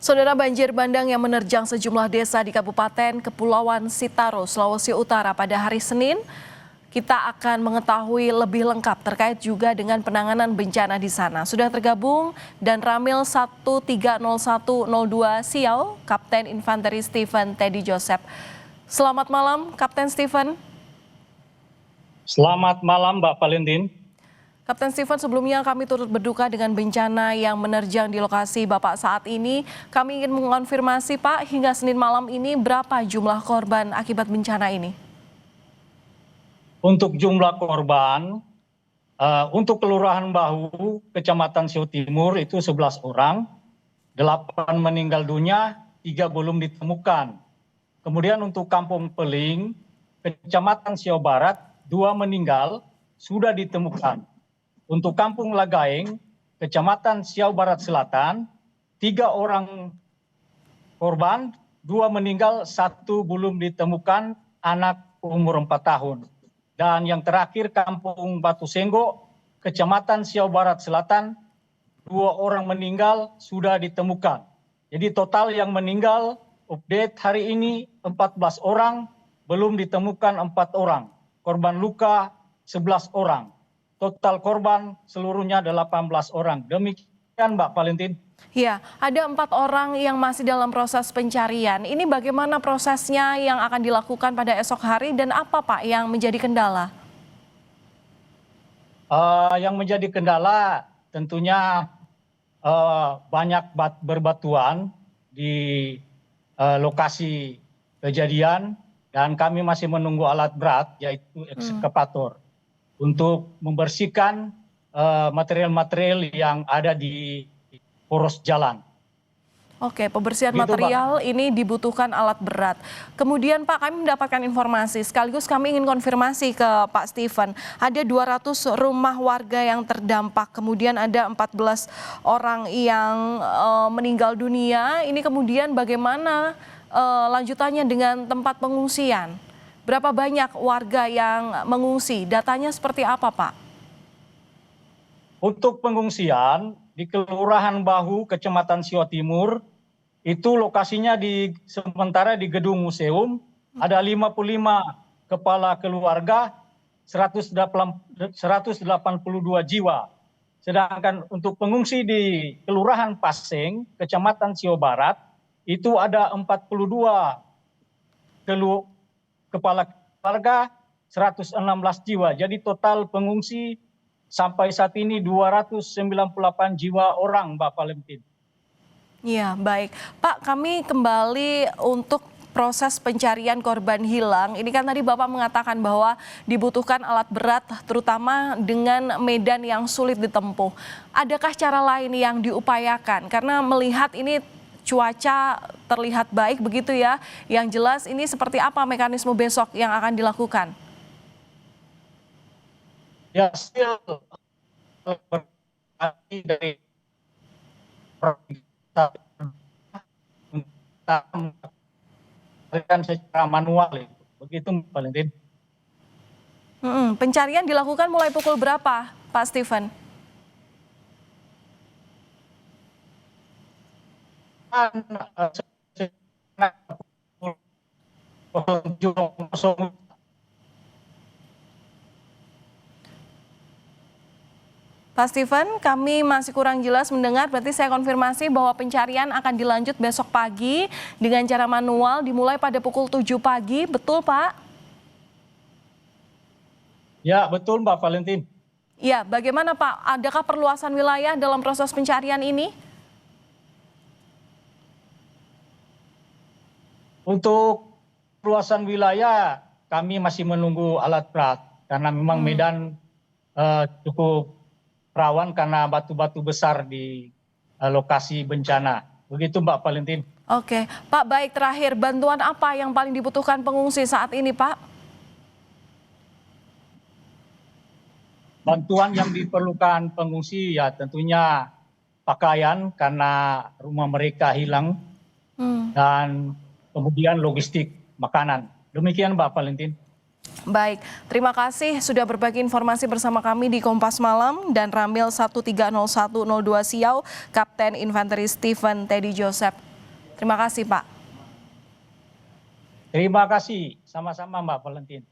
Saudara, banjir bandang yang menerjang sejumlah desa di Kabupaten Kepulauan Sitaro, Sulawesi Utara pada hari Senin. Kita akan mengetahui lebih lengkap terkait juga dengan penanganan bencana di sana. Sudah tergabung dan Ramil 130102 Siau, Kapten Infanteri Stephen Teddy Joseph. Selamat malam, Kapten Stephen. Selamat malam, Mbak Valentin. Kapten Stephen, sebelumnya kami turut berduka dengan bencana yang menerjang di lokasi Bapak saat ini. Kami ingin mengonfirmasi, Pak, hingga Senin malam ini berapa jumlah korban akibat bencana ini? Untuk jumlah korban, untuk Kelurahan Bahu, Kecamatan Siau Timur itu 11 orang, 8 meninggal dunia, 3 belum ditemukan. Kemudian untuk Kampung Peling, Kecamatan Siau Barat, 2 meninggal, sudah ditemukan. Untuk Kampung Lagaeng, Kecamatan Siau Barat Selatan, 3 orang korban, 2 meninggal, 1 belum ditemukan, anak umur 4 tahun. Dan yang terakhir Kampung Batu Senggo, Kecamatan Siau Barat Selatan, 2 orang meninggal sudah ditemukan. Jadi total yang meninggal update hari ini 14 orang, belum ditemukan 4 orang. Korban luka 11 orang. Total korban seluruhnya 18 orang. Demikian, Mbak Valentin. Ya, ada 4 orang yang masih dalam proses pencarian. Ini bagaimana prosesnya yang akan dilakukan pada esok hari dan apa, Pak, yang menjadi kendala? Yang menjadi kendala tentunya banyak berbatuan di lokasi kejadian dan kami masih menunggu alat berat yaitu ekskavator untuk membersihkan material-material yang ada di poros jalan. Oke, pembersihan Gitu, material ini dibutuhkan alat berat. Kemudian Pak, kami mendapatkan informasi, sekaligus kami ingin konfirmasi ke Pak Stephen. Ada 200 rumah warga yang terdampak, kemudian ada 14 orang yang meninggal dunia. Ini kemudian bagaimana lanjutannya dengan tempat pengungsian? Berapa banyak warga yang mengungsi? Datanya seperti apa, Pak? Untuk pengungsian di Kelurahan Bahu, Kecamatan Siau Timur, itu lokasinya sementara di gedung museum, ada 55 kepala keluarga, 182 jiwa. Sedangkan untuk pengungsi di Kelurahan Paseng, Kecamatan Siau Barat, itu ada 42 kepala keluarga, 116 jiwa. Jadi total pengungsi sampai saat ini 298 jiwa orang, Mbak Valentin. Ya, baik. Pak, kami kembali untuk proses pencarian korban hilang. Ini kan tadi Bapak mengatakan bahwa dibutuhkan alat berat, terutama dengan medan yang sulit ditempuh. Adakah cara lain yang diupayakan? Karena melihat ini cuaca terlihat baik begitu ya. Yang jelas ini seperti apa mekanisme besok yang akan dilakukan? Ya, hasil dari secara manual itu. Begitu, Valentin. Pencarian dilakukan mulai pukul berapa, Pak Stephen? Pak Stephen, kami masih kurang jelas mendengar, berarti saya konfirmasi bahwa pencarian akan dilanjut besok pagi dengan cara manual dimulai pada pukul 7 pagi, betul Pak? Ya, betul Mbak Valentin. Ya, bagaimana Pak, adakah perluasan wilayah dalam proses pencarian ini? Untuk perluasan wilayah, kami masih menunggu alat berat karena memang medan cukup rawan karena batu-batu besar di lokasi bencana. Begitu Mbak Valentin. Oke, Pak, baik, terakhir bantuan apa yang paling dibutuhkan pengungsi saat ini, Pak? Bantuan yang diperlukan pengungsi ya tentunya pakaian karena rumah mereka hilang dan kemudian logistik makanan. Demikian Mbak Valentin. Baik, terima kasih sudah berbagi informasi bersama kami di Kompas Malam dan Ramil 130102 Siau, Kapten Infanteri Stephen Teddy Joseph. Terima kasih Pak. Terima kasih, sama-sama Mbak Valentin.